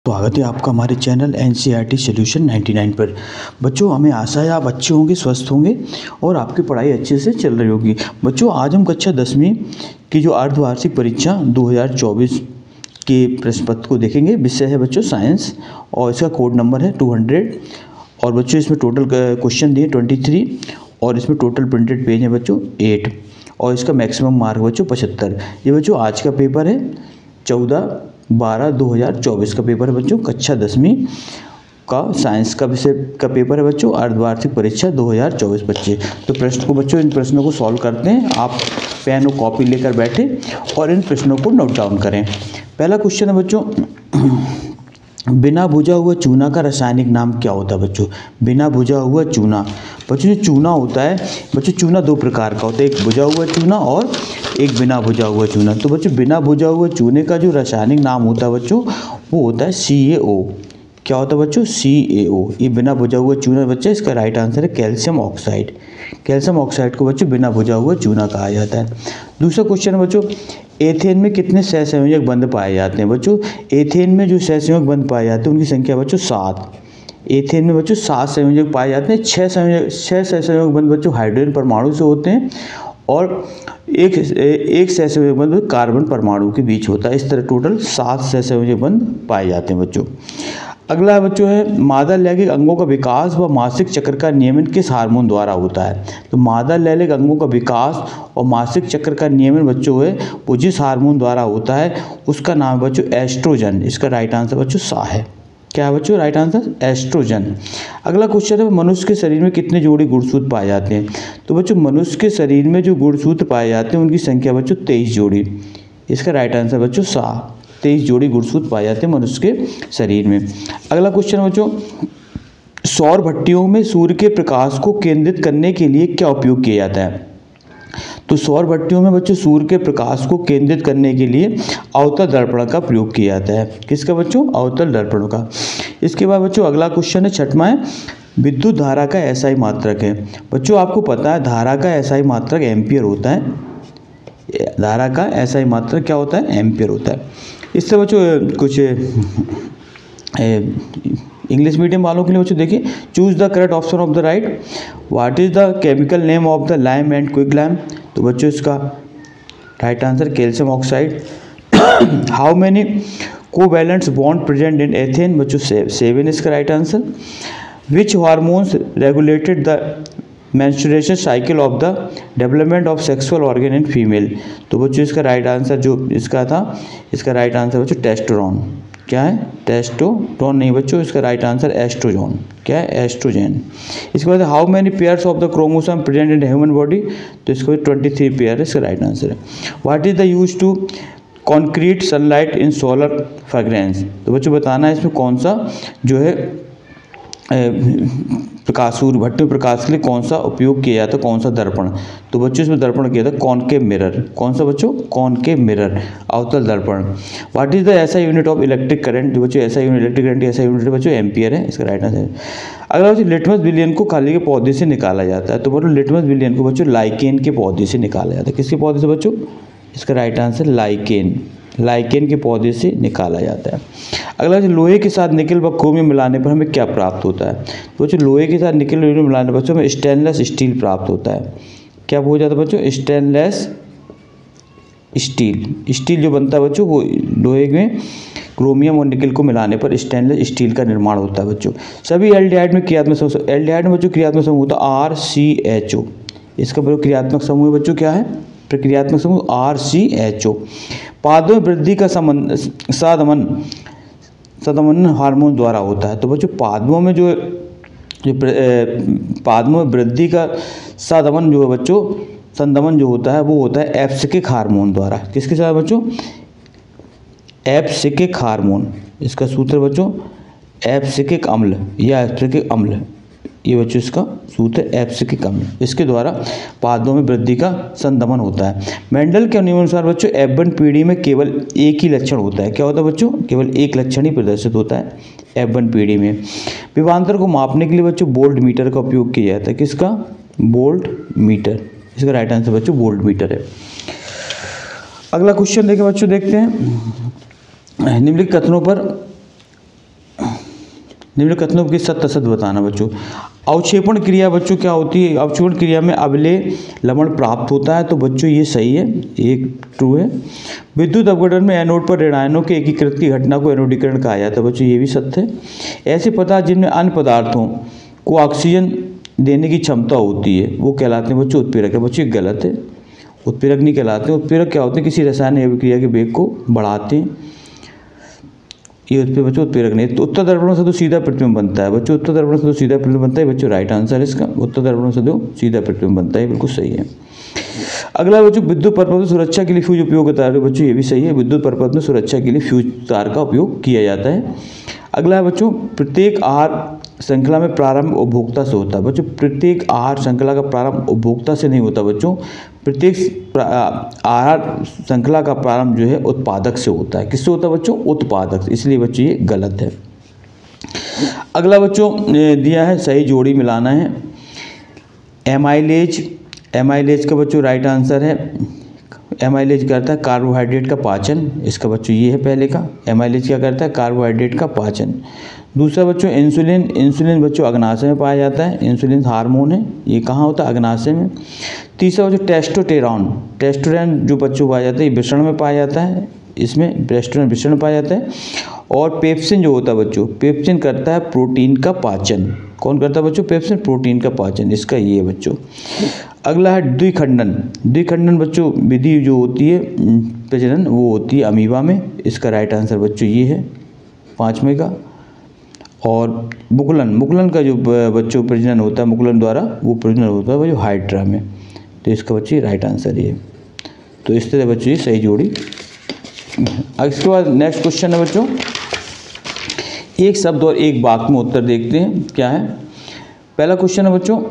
स्वागत है आपका हमारे चैनल एनसीईआरटी सॉल्यूशन 99 पर। बच्चों, हमें आशा है आप अच्छे होंगे, स्वस्थ होंगे और आपकी पढ़ाई अच्छे से चल रही होगी। बच्चों, आज हम कक्षा 10वीं की जो अर्धवार्षिक परीक्षा 2024 के प्रश्न पत्र को देखेंगे। विषय है बच्चों साइंस और इसका कोड नंबर है 200। और बच्चों इसमें टोटल क्वेश्चन दिए 23 और इसमें टोटल प्रिंटेड पेज है बच्चों 8 और इसका मैक्सिमम मार्क बच्चों 75। ये बच्चों आज का पेपर है 14/12/2024 का पेपर है बच्चों। कक्षा 10वीं का साइंस का विषय का पेपर है बच्चों, अर्धवार्षिक परीक्षा 2024-25। तो प्रश्न को बच्चों, इन प्रश्नों को सॉल्व करते हैं। आप पेन और कॉपी लेकर बैठे और इन प्रश्नों को नोट डाउन करें। पहला क्वेश्चन है बच्चों, बिना बुझा हुआ चूना का रासायनिक नाम क्या होता है बच्चों? बिना बुझा हुआ चूना। बच्चों, जो चूना होता है बच्चों, चूना दो प्रकार का होता है, एक बुझा हुआ चूना और एक बिना बुझा हुआ चूना। तो बच्चों, बिना बुझा हुआ चूने का जो रासायनिक नाम होता है बच्चों, वो होता है CaO। क्या होता है बच्चों? CaO। ये बिना बुझा हुआ चूना बच्चा, इसका राइट आंसर है कैल्शियम ऑक्साइड। कैल्शियम ऑक्साइड को बच्चों बिना बुझा हुआ चूना कहा जाता है। दूसरा क्वेश्चन है बच्चों, एथेन में कितने सहसंयोजक बंध पाए जाते हैं बच्चों? एथेन में जो सहसंयोजक बंध पाए जाते हैं उनकी संख्या बच्चों 7। एथेन में बच्चों 7 संयोजक पाए जाते हैं। 6 सहसंयोजक बंध बच्चों हाइड्रोजन परमाणु से होते हैं और एक सहसंयोजक बंध कार्बन परमाणु के बीच होता है। इस तरह टोटल 7 सहसंयोजक बंध पाए जाते हैं बच्चों। अगला बच्चों है, मादा लैंगिक अंगों का विकास व मासिक चक्र का नियमन किस हार्मोन द्वारा होता है? तो मादा लैंगिक अंगों का विकास और मासिक चक्र का नियमन बच्चों है वो जिस हार्मोन द्वारा होता है उसका नाम है बच्चों एस्ट्रोजन। इसका राइट आंसर बच्चों सा है। क्या है बच्चों राइट आंसर? एस्ट्रोजन। अगला क्वेश्चन है, मनुष्य के शरीर में कितने जोड़ी गुणसूत्र पाए जाते हैं? तो बच्चों, मनुष्य के शरीर में जो गुणसूत्र पाए जाते हैं उनकी संख्या बच्चों 23 जोड़ी। इसका राइट आंसर बच्चों सा। 23 जोड़ी गुणसूत्र पाए जाते हैं मनुष्य के शरीर में। अगला क्वेश्चन है बच्चों, सौर भट्टियों में सूर्य के प्रकाश को केंद्रित करने के लिए क्या उपयोग किया जाता है? तो सौर भट्टियों में बच्चों सूर्य के प्रकाश को केंद्रित करने के लिए अवतल दर्पण का प्रयोग किया जाता है। किसका बच्चों? अवतल दर्पण का। इसके बाद बच्चों अगला क्वेश्चन है, छठवां है, विद्युत धारा का SI मात्रक है। बच्चों, आपको पता है धारा का SI मात्रक एम्पियर होता है। धारा का SI मात्रक क्या होता है? एम्पियर होता है। इससे बच्चों कुछ इंग्लिश मीडियम वालों के लिए बच्चों देखिए, choose the correct option of the right. What is the chemical name of the lime and quick lime? तो बच्चों इसका right answer calcium oxide. How many covalent bond present in ethane? बच्चों 7 इसका right answer. Which hormones regulated the menstruation cycle of the development of sexual organ in female? तो बच्चों इसका right answer जो इसका था, इसका राइट आंसर बच्चों टेस्टोस्टेरोन। क्या है? टेस्टोस्टेरोन नहीं बच्चों, इसका राइट आंसर एस्ट्रोजन। क्या है? एस्ट्रोजन। इसके बाद how many pairs of the chromosome present in human body? तो इसका 23 पेयर है, इसका राइट आंसर है। What is the use to concrete sunlight in solar fragrance? तो बच्चों बताना है इसमें कौन सा जो है प्रकाश, सूर्य भट्टी में प्रकाश के लिए कौन सा उपयोग किया जाता है, कौन सा दर्पण? तो बच्चों इसमें दर्पण किया था कॉनकेव मिरर। कौन सा बच्चों? कॉनकेव मिरर, अवतल दर्पण। What is the SI unit of electric current? जो बच्चों SI unit electric current SI unit बच्चों एम्पियर है, इसका राइट आंसर है। अगला बच्चों, लिटमस विलियन को खाली के पौधे से निकाला जाता है। तो बोलो लिटमस विलियन को बच्चों लाइकेन के पौधे से निकाला जाता है। किसके पौधे से बच्चों? इसका राइट आंसर लाइकेन। लाइकेन के पौधे से निकाला जाता है। अगला, लोहे के साथ निकल व क्रोमियम मिलाने पर हमें क्या प्राप्त होता है? तो बच्चों लोहे के साथ निकल मिलाने पर बच्चों हमें स्टेनलेस स्टील प्राप्त होता है। क्या हो जाता है बच्चों? Stainless steel. स्टील जो बनता है बच्चों वो लोहे में क्रोमियम और निकल को मिलाने पर स्टेनलेस स्टील का निर्माण होता है बच्चों। सभी एल्डिहाइड में क्रियात्मक समूह, एल्डिहाइड में बच्चों क्रियात्मक समूह होता है RCHO। इसका क्रियात्मक समूह बच्चों क्या है? प्रक्रियात्मक समूह RCHO। पादों में वृद्धि का सदमन हार्मोन द्वारा होता है। तो बच्चों पादों में जो पादों में वृद्धि का सदमन जो है बच्चों, संदमन जो होता है वो होता है एब्सिक्सिक हार्मोन द्वारा। किसके साथ बच्चों? Abscisic hormone. इसका सूत्र बच्चों एब्सिक्सिक अम्ल या एब्सिक्सिक अम्ल, ये बच्चों इसका सूत्र एब्सिक्सिक अम्ल। इसके द्वारा पादों में वृद्धि का संदमन होता है। मेंडल के नियमानुसार बच्चों F1 पीढ़ी में केवल एक ही लक्षण होता है। क्या होता है बच्चों? केवल एक लक्षण ही प्रदर्शित होता है F1 पीढ़ी में। विभवांतर को मापने के लिए बच्चों वोल्ट मीटर का उपयोग किया जाता है। किसका? Volt meter. इसका राइट आंसर बच्चों वोल्ट मीटर है। अगला क्वेश्चन देखें बच्चों, देखते हैं, निम्नलिखित कथनों पर निम्न कथनों की सत्य असत्य बताना बच्चों। अवक्षेपण क्रिया बच्चों क्या होती है? अवक्षेपण क्रिया में अवलेय लवण प्राप्त होता है, तो बच्चों ये सही है, एक ट्रू है। विद्युत अपघटन में एनोड पर ऋणायनों के एकीकृत की घटना को एनोडीकरण कहा जाता है, बच्चों ये भी सत्य है। ऐसे पदार्थ जिनमें अन्य पदार्थों को ऑक्सीजन देने की क्षमता होती है वो कहलाते हैं बच्चों उत्प्रेरक है, बच्चों ये गलत है, उत्प्रेरक नहीं कहलाते। उत्प्रेरक क्या होते हैं? किसी रासायनिक अभिक्रिया के वेग को बढ़ाते हैं, ये बच्चों उत्प्रेरक नहीं। तो उत्तर दर्पण से तो सीधा प्रतिबिंब बनता है बच्चों, उत्तर दर्पण से तो सीधा प्रतिबिंब बनता है बच्चों, राइट आंसर है इसका, उत्तर दर्पण से तो सीधा प्रतिबिंब बनता है, बिल्कुल सही है। अगला बच्चों, विद्युत परिपथ में सुरक्षा के लिए फ्यूज उपयोग होता है, बच्चों ये भी सही है, विद्युत परिपथ में सुरक्षा के लिए फ्यूज तार का उपयोग किया जाता है। अगला है बच्चों, प्रत्येक आहार श्रृंखला में प्रारंभ उपभोक्ता से होता है, बच्चों प्रत्येक आहार श्रृंखला का प्रारंभ उपभोक्ता से नहीं होता बच्चों, प्रत्येक आहार श्रृंखला का प्रारंभ जो है उत्पादक से होता है। किससे होता है बच्चों? उत्पादक, इसलिए बच्चों ये गलत है। अगला बच्चों दिया है सही जोड़ी मिलाना है। एमाइलेज, एमाइलेज का बच्चों राइट आंसर है, एमाइलेज करता है कार्बोहाइड्रेट का पाचन, इसका बच्चों ये है पहले का, एमाइलेज क्या करता है? कार्बोहाइड्रेट का पाचन। दूसरा बच्चों इंसुलिन, इंसुलिन बच्चों अग्नाशय में पाया जाता है, इंसुलिन हार्मोन है, ये कहाँ होता है? अग्नाशय में। तीसरा बच्चों टेस्टोस्टेरोन, टेस्टोस्टेरोन जो बच्चों पाया जाता है ये वृषण में पाया जाता है, इसमें टेस्टोस्टेरोन वृषण में पाया जाता है। और पेप्सिन जो होता है बच्चों, पेप्सिन करता है प्रोटीन का पाचन, कौन करता है बच्चों? पेप्सिन प्रोटीन का पाचन, इसका ये है बच्चों। अगला है द्विखंडन, द्विखंडन बच्चों विधि जो होती है प्रजनन वो होती है अमीबा में, इसका राइट आंसर बच्चों ये है 5वें का। और मुकुलन, मुकुलन का जो बच्चों प्रजनन होता है मुकुलन द्वारा वो प्रजनन होता है बच्चों हाइड्रा में, तो इसका बच्चों राइट आंसर ये। तो इस तरह बच्चों ये सही जोड़ी। इसके बाद नेक्स्ट क्वेश्चन है बच्चों, एक शब्द और एक वाक्य में उत्तर देखते हैं क्या है। पहला क्वेश्चन है बच्चों,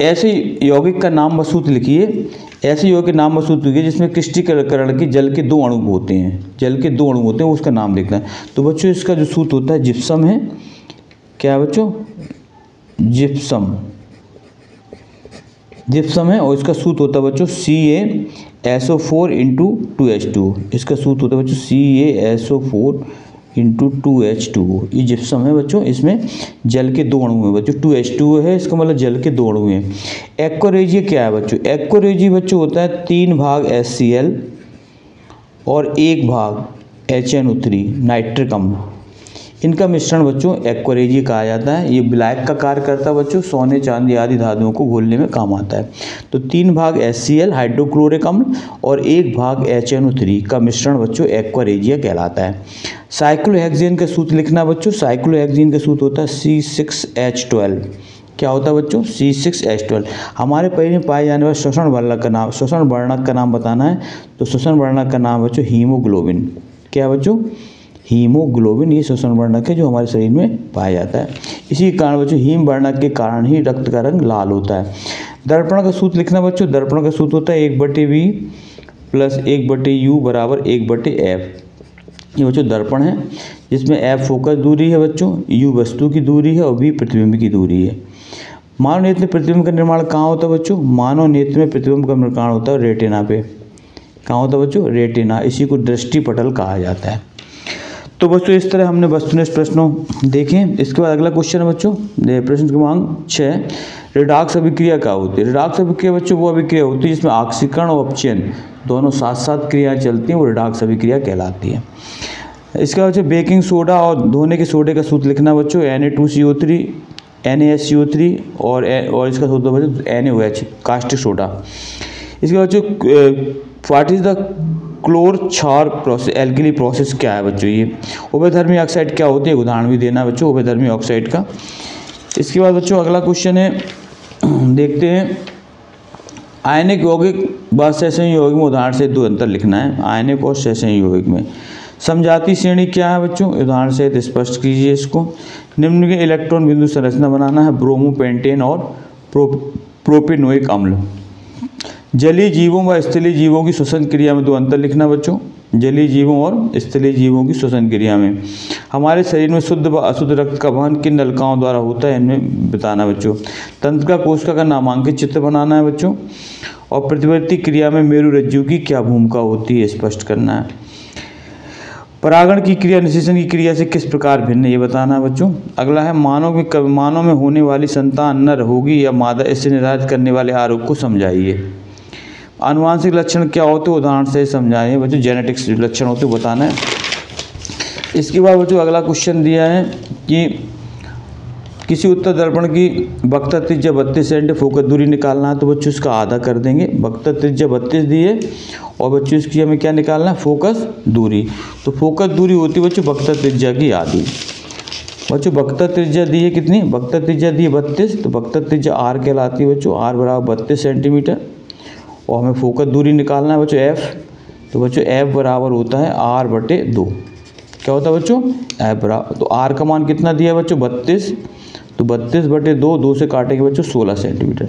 ऐसे यौगिक का नाम व सूत्र लिखिए, ऐसे यौगिक के नाम व सूत्र लिखिए जिसमें क्रिस्टलीकरण के जल के 2 अणु होते हैं, जल के 2 अणु होते हैं उसका नाम लिखना है। तो बच्चों इसका जो सूत्र होता है जिप्सम है, क्या है बच्चों? जिप्सम, जिप्सम है, और इसका सूत्र होता है बच्चों CaSO4 × 2H2, इसका सूत्र होता है बच्चों CaSO4 × 2H2, ये जिप्सम है बच्चों, इसमें जल के 2 अणु हैं बच्चों, 2H2 है, इसका मतलब जल के 2 अणु हैं। एक्वा क्या है बच्चों? एक्वा बच्चों होता है 3 भाग HCl और 1 भाग HNO3 नाइट्रिक अम्ल, इनका मिश्रण बच्चों एक्वा कहा जाता है। ये ब्लैक का कार्य करता है बच्चों, सोने चांदी आदि धातुओं को घोलने में काम आता है। तो 3 भाग HCl हाइड्रोक्लोरिक अम्ल और 1 भाग HNO3 का मिश्रण बच्चों एक्वा कहलाता है। साइक्लोहेक्सेन का सूत्र लिखना बच्चों, साइक्लोहेक्सेन का सूत्र होता है C6H12, क्या होता है बच्चों? C6H12। हमारे पेट में पाए जाने वाले श्वसन वर्णक का नाम, श्वसन वर्णक का नाम बताना है, तो श्वसन वर्णक का नाम बच्चों हीमोग्लोबिन, क्या बच्चों? हीमोग्लोबिन, ये श्वसन वर्णक है जो हमारे शरीर में पाया जाता है। इसी कारण बच्चों हीम वर्णक के कारण ही रक्त का रंग लाल होता है। दर्पण का सूत्र लिखना बच्चों, दर्पण का सूत्र होता है 1/V + 1/U = 1/F। ये बच्चों दर्पण है जिसमें F फोकस दूरी है बच्चों, U वस्तु की दूरी है और V प्रतिबिंब की दूरी है। मानव नेत्र में प्रतिबिंब का निर्माण कहाँ होता है बच्चों? मानव नेत्र में प्रतिबिंब का निर्माण होता है रेटिना पे, कहाँ होता है बच्चों? रेटिना, इसी को दृष्टि पटल कहा जाता है। तो बच्चों इस तरह हमने वस्तुनिष्ठ प्रश्नों देखे। इसके बाद अगला क्वेश्चन है बच्चों, प्रश्न क्रमांक 6, रिडॉक्स अभिक्रिया क्या होती है? रिडॉक्स अभिक्रिया बच्चों वो अभिक्रिया होती है जिसमें ऑक्सीकरण और अपचयन दोनों साथ साथ क्रियाएं चलती हैं, वो रिडॉक्स अभिक्रिया कहलाती है। इसके बाद बच्चों बेकिंग सोडा और धोने के सोडे का सूत्र लिखना बच्चों, Na2CO3 NaSCO3 और इसका सूत्र बच्चों NaOH कास्टिक सोडा। इसके बाद बच्चों व्हाट इज द क्लोर क्षार प्रोसेस, एल्कली प्रोसेस क्या है बच्चों? ये उभयधर्मी ऑक्साइड क्या होती है? उदाहरण भी देना बच्चों उभयधर्मी ऑक्साइड का। इसके बाद बच्चों अगला क्वेश्चन है, देखते हैं आयनिक यौगिक व सहसंयोगी यौगिक में उदाहरण से 2 अंतर लिखना है, आयनिक और सहसंयोगी यौगिक में। समजातीय श्रेणी क्या है बच्चों? उदाहरण से स्पष्ट कीजिए इसको। निम्न के इलेक्ट्रॉन बिंदु संरचना बनाना है, ब्रोमो पेंटेन और प्रोपेनोइक अम्ल। जलीय जीवों व स्थलीय जीवों की श्वसन क्रिया में 2 अंतर लिखना बच्चों, जलीय जीवों और स्थलीय जीवों की श्वसन क्रिया में। हमारे शरीर में शुद्ध व अशुद्ध रक्त का वहन किन नलिकाओं द्वारा होता है, इनमें बताना बच्चों। तंत्रिका कोशिका का नामांकित चित्र बनाना है बच्चों, और प्रतिवर्ती क्रिया में मेरुरज्जु की क्या भूमिका होती है स्पष्ट करना है। परागण की क्रिया निषेचन की क्रिया से किस प्रकार भिन्न है ये बताना है बच्चों। अगला है मानव में होने वाली संतान नर होगी या मादा, इससे निर्धारित करने वाले आरोप को समझाइए। आनुवांशिक लक्षण क्या होते हैं उदाहरण से समझाइए बच्चों। जेनेटिक्स लक्षण होते बताना है। इसके बाद बच्चों अगला क्वेश्चन दिया है कि किसी उत्तर दर्पण की वक्र त्रिज्या 32 सेंटीमीटर, फोकस दूरी निकालना है, तो बच्चों इसका आधा कर देंगे। वक्र त्रिज्या 32 दी है और बच्चों इसकी हमें क्या निकालना है, फोकस दूरी। तो फोकस दूरी होती है बच्चों वक्र त्रिज्या की आधी। बच्चों वक्र त्रिज्या दी है कितनी, वक्र त्रिज्या दी है 32, तो वक्र त्रिज्या आर कहलाती है बच्चों, आर बराबर 32 सेंटीमीटर। और हमें फोकस दूरी निकालना है बच्चों एफ, तो बच्चों एफ बराबर होता है आर बटे 2। क्या होता है बच्चों, एफ बराबर, तो आर का मान कितना दिया है बच्चों 32, तो 32 बटे 2, 2 से काटेंगे बच्चों 16 सेंटीमीटर।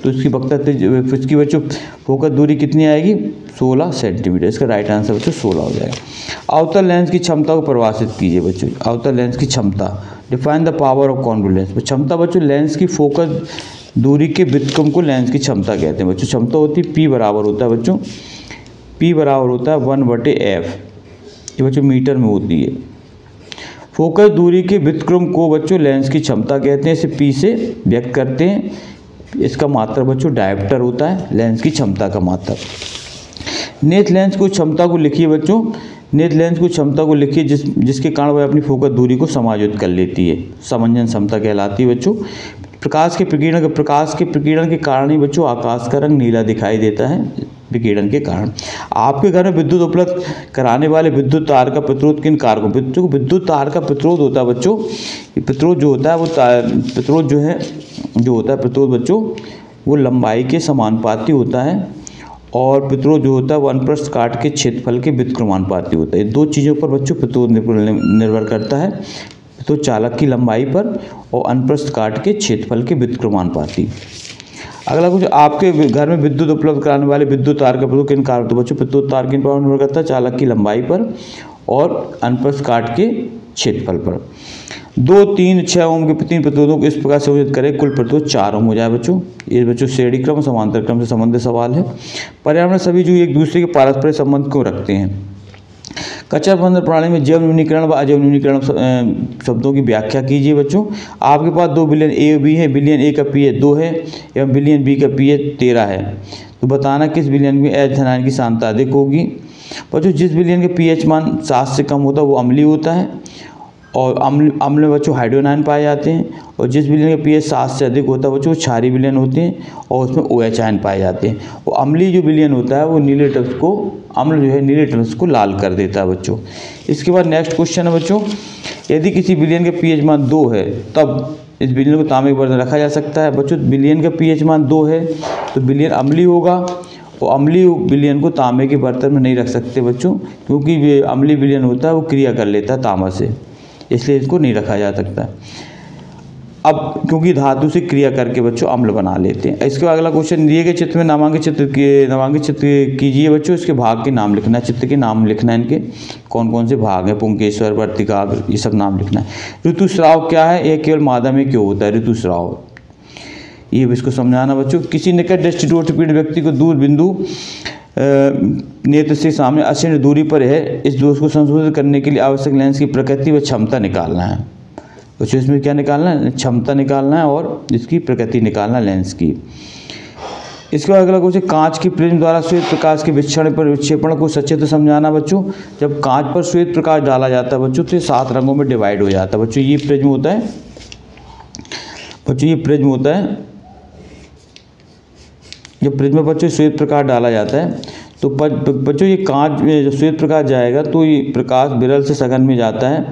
तो इसकी वक्र त्रिज्या, इसकी बच्चों फोकस दूरी कितनी आएगी 16 सेंटीमीटर। इसका राइट आंसर बच्चों 16 हो जाएगा। अवतल लेंस की क्षमता को परिभाषित कीजिए बच्चों। अवतल लेंस की क्षमता, define the power of convex lens. क्षमता बच्चों लेंस की फोकस दूरी के व्युत्क्रम को लेंस की क्षमता कहते हैं बच्चों। क्षमता होती है P बराबर होता है बच्चों, P बराबर होता है 1/f, ये बच्चों मीटर में होती है। फोकस दूरी के व्युत्क्रम को बच्चों लेंस की क्षमता कहते हैं, इसे P से व्यक्त करते हैं। इसका मात्रक बच्चों डायप्टर होता है लेंस की क्षमता का मात्रक। नेत्र लेंस को क्षमता को लिखिए बच्चों, नेत्र लेंस को क्षमता को लिखिए जिसके कारण वह अपनी फोकस दूरी को समायोजित कर लेती है, समंजन क्षमता कहलाती है बच्चों। प्रकाश के प्रकीर्णन के कारण ही बच्चों आकाश का रंग नीला दिखाई देता है, विकिरण के कारण। आपके घर में विद्युत उपलब्ध कराने वाले विद्युत तार का प्रतिरोध किन कारकों, बच्चों विद्युत तार का प्रतिरोध होता है बच्चों, प्रतिरोध जो होता है वो प्रतिरोध बच्चों वो लंबाई के समानुपाती होता है, और प्रतिरोध जो होता है वो अनुप्रस्थ काट के क्षेत्रफल के व्युत्क्रमानुपाती होता है। दो चीज़ों पर बच्चों प्रतिरोध निर्भर करता है, तो चालक की लंबाई पर और अनुप्रस्थ काट के क्षेत्रफल के व्युत्क्रमानुपाती। अगला कुछ, आपके घर में विद्युत उपलब्ध कराने वाले विद्युत तार का प्रतिरोध किन कारण, तो बच्चों विद्युत तार किन पर निर्भर करता है, चालक की लंबाई पर और अनुप्रस्थ काट के क्षेत्रफल पर। 2, 3, 6 ओम के 3 प्रतिरोधों को इस प्रकार संयोजित करें कुल प्रतिरोध 4 ओम हो जाए बच्चों। ये बच्चों श्रेणी क्रम समांतर क्रम से संबंधित सवाल है। पर्यावरण सभी जीव एक दूसरे के पारस्परिक संबंध क्यों रखते हैं। कक्षा प्रबंधन प्रणाली में जैव न्यूनीकरण व अजैव न्यूनीकरण शब्दों की व्याख्या कीजिए बच्चों। आपके पास 2 बिलियन ए बी है, बिलियन ए का पीएच 2 है एवं बिलियन बी का पीएच 13 है, तो बताना किस बिलियन में एच धनायन की सांद्रता अधिक होगी। बच्चों जिस बिलियन के पीएच मान 7 से कम होता है वो अम्लीय होता है, और अम्ल में बच्चों हाइड्रोजन आयन पाए जाते हैं, और जिस विलयन का पीएच 7 से अधिक होता है बच्चों वो क्षारीय विलयन होते हैं और उसमें OH आयन पाए जाते हैं। और अम्लीय जो विलयन होता है वो नीले टल्स को, अम्ल जो है नीले टल्स को लाल कर देता है बच्चों। इसके बाद नेक्स्ट क्वेश्चन है बच्चों, यदि किसी विलयन का पीएच मान 2 है तब इस विलयन को तांबे के बर्तन में रखा जा सकता है। बच्चों विलयन का पीएच मान 2 है तो विलयन अम्लीय होगा, और अम्लीय विलयन को तांबे के बर्तन में नहीं रख सकते बच्चों, क्योंकि अम्लीय विलयन होता है वो क्रिया कर लेता है तांबा से, इसलिए इसको नहीं रखा जा सकता। अब क्योंकि धातु से क्रिया करके बच्चों अम्ल बना लेते हैं। इसके बाद अगला क्वेश्चन, दिए गए चित्र में नामांकित चित्र कीजिए बच्चों। इसके भाग के नाम लिखना है, चित्र के नाम लिखना है, इनके कौन कौन से भाग हैं, पुंकेश्वर, वर्तिका, ये सब नाम लिखना है। ऋतुस्राव क्या है, यह केवल मादा में क्यों होता है ऋतुस्राव, ये भी इसको समझाना बच्चों। किसी निकट दृष्टिदोषपूर्ण व्यक्ति को दूर बिंदु नेत्र से सामने असीम दूरी पर है, इस दोष को संशोधित करने के लिए आवश्यक लेंस की प्रकृति व क्षमता निकालना है बच्चों। इसमें क्या निकालना है, क्षमता निकालना है और इसकी प्रकृति निकालना लेंस की। इसके बाद अगला क्वेश्चन, कांच की प्रिज्म द्वारा श्वेत प्रकाश के विक्षेपण को सचित्र समझाना बच्चों। जब कांच पर श्वेत प्रकाश डाला जाता है बच्चों तो 7 रंगों में डिवाइड हो जाता है बच्चों। ये प्रिज्म होता है बच्चों, ये प्रिज्म होता है। जब प्रिज्म में बच्चों श्वेत प्रकाश डाला जाता है तो बच्चों ये कांच में जब श्वेत प्रकाश जाएगा तो ये प्रकाश विरल से सघन में जाता है,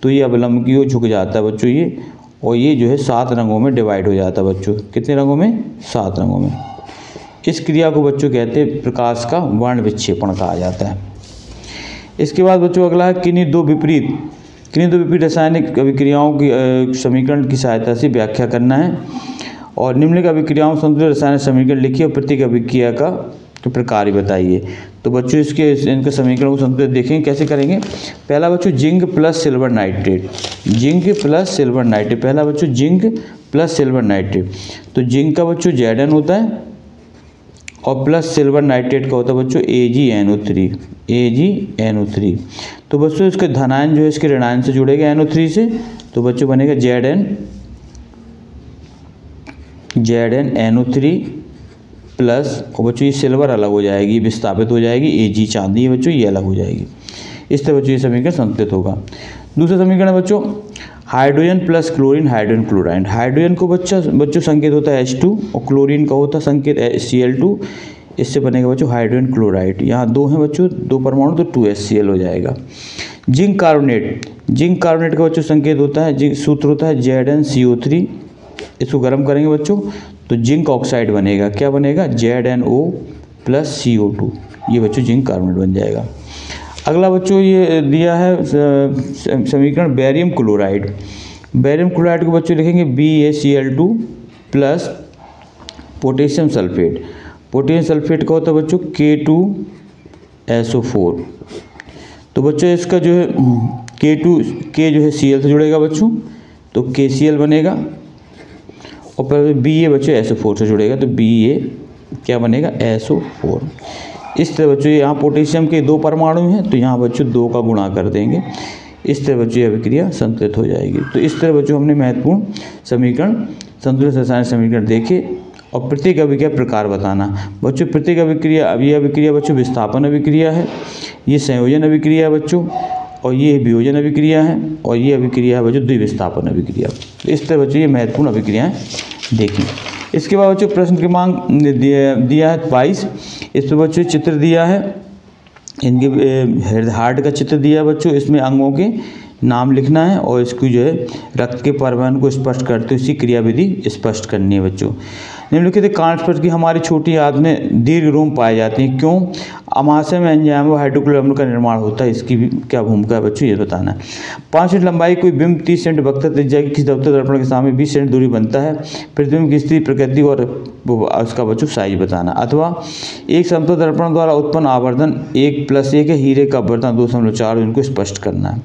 तो ये अवलंब की ओर झुक जाता है बच्चों ये, और ये जो है 7 रंगों में डिवाइड हो जाता है बच्चों। कितने रंगों में, 7 रंगों में। इस क्रिया को बच्चों कहते हैं प्रकाश का वर्ण विक्षेपण कहा जाता है। इसके बाद बच्चों अगला है, किन्हीं दो विपरीत रासायनिक अभिक्रियाओं की समीकरण की सहायता से व्याख्या करना है, और निम्नलिखित अभिक्रियाओं संतुलित रासायनिक समीकरण लिखिए और प्रत्येक अभिक्रिया का प्रकार बताइए। तो बच्चों इनके समीकरण को संतुलित देखेंगे कैसे करेंगे। पहला बच्चों zinc plus silver nitrate, zinc plus silver nitrate, पहला बच्चों जिंक प्लस सिल्वर नाइट्रेट। तो जिंक का बच्चों Zn होता है और प्लस सिल्वर नाइट्रेट का होता है बच्चों AgNO3, AgNO3। तो बच्चों इसके धनायन जो है इसके ऋणायन से जुड़ेगा NO3 से, तो बच्चों बनेगा ZnNO3 प्लस, और बच्चों ये सिल्वर अलग हो जाएगी, विस्थापित हो जाएगी, Ag चांदी है बच्चों, ये अलग हो जाएगी। इस तरह बच्चों ये समीकरण संतुलित होगा। दूसरा समीकरण है बच्चों hydrogen plus chlorine hydrogen chloride. Hydrogen को बच्चों संकेत होता है H2 और क्लोरीन का होता है संकेत Cl2। इससे बनेगा बच्चों हाइड्रोजन क्लोराइड। यहाँ दो हैं बच्चों, दो परमाणु, तो 2HCl हो जाएगा। जिंक कार्बोनेट, जिंक कार्बोनेट का बच्चों संकेत होता है, सूत्र होता है ZnCO3। इसको गर्म करेंगे बच्चों तो जिंक ऑक्साइड बनेगा, क्या बनेगा ZnO प्लस CO2, ये बच्चों जिंक कार्बोनेट बन जाएगा। अगला बच्चों ये दिया है समीकरण बेरियम क्लोराइड। बेरियम क्लोराइड को बच्चों लिखेंगे BaCl2 plus potassium sulphate. Potassium sulphate का होता है बच्चों K2SO4। तो बच्चों इसका जो है K जो है Cl से जुड़ेगा बच्चों, तो KCl बनेगा, और फिर Ba बच्चों SO4 से जुड़ेगा, तो Ba क्या बनेगा SO4। इस तरह बच्चों यहाँ पोटेशियम के 2 परमाणु हैं, तो यहाँ बच्चों 2 का गुणा कर देंगे। इस तरह बच्चों यह अभिक्रिया संतुलित हो जाएगी। तो इस तरह बच्चों हमने महत्वपूर्ण समीकरण, संतुलित रासायनिक समीकरण देखे। और प्रत्येक अभिक्रिया प्रकार बताना बच्चों। प्रत्येक अभिक्रिया, ये अभिक्रिया बच्चों विस्थापन अभिक्रिया है, ये संयोजन अभिक्रिया है बच्चों, और ये वियोजन अभिक्रिया है, और ये अभिक्रिया है बच्चों द्विविस्थापन अभिक्रिया। तो इस तरह बच्चों ये महत्वपूर्ण अभिक्रियाएँ देखी। इसके बाद बच्चों प्रश्न क्रमांक दिया है 22। इस पर बच्चों चित्र दिया है, इनके हार्ट का चित्र दिया है बच्चों। इसमें अंगों के नाम लिखना है और इसकी जो है रक्त के परिवहन को स्पष्ट करते हुए इसकी क्रियाविधि स्पष्ट करनी है बच्चों। निम्नलिखित कांस्पर्श की हमारी छोटी आंत में दीर्घ रोम पाए जाते हैं, क्यों? अमाशय में एंजाइम व हाइड्रोक्लोरिक अम्ल का निर्माण होता है, इसकी भी क्या भूमिका है बच्चों, ये बताना है। 5 फीट लंबाई कोई बिंब 30 सेंट वक्रता त्रिज्या की किसी दफ्तर दर्पण के सामने 20 सेंट दूरी बनता है। प्रतिबिंब की स्थिति, प्रकृति और उसका बच्चों साइज बताना। अथवा एक समतल दर्पण द्वारा उत्पन्न आवर्धन 1+1 है, हीरे का अपवर्तन 2.4, इनको स्पष्ट करना है।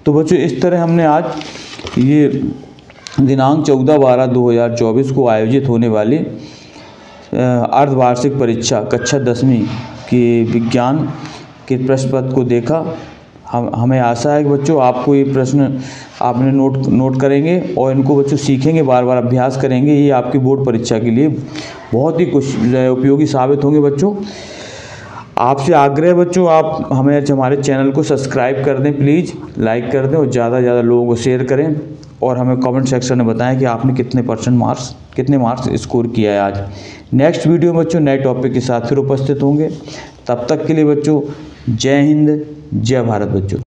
तो बच्चों इस तरह हमने आज ये दिनांक 14/12/2024 को आयोजित होने वाली अर्धवार्षिक परीक्षा कक्षा 10वीं की विज्ञान के प्रश्न पत्र को देखा। हमें आशा है कि बच्चों आपको ये प्रश्न आपने नोट करेंगे और इनको बच्चों सीखेंगे, बार बार अभ्यास करेंगे। ये आपकी बोर्ड परीक्षा के लिए बहुत ही कुछ उपयोगी साबित होंगे बच्चों। आपसे आग्रह बच्चों, आप हमारे चैनल को सब्सक्राइब कर दें, प्लीज़ लाइक कर दें और ज़्यादा से ज़्यादा लोगों को शेयर करें, और हमें कमेंट सेक्शन में बताएं कि आपने कितने मार्क्स स्कोर किया है आज। नेक्स्ट वीडियो में बच्चों नए टॉपिक के साथ फिर उपस्थित होंगे। तब तक के लिए बच्चों जय हिंद, जय भारत बच्चों।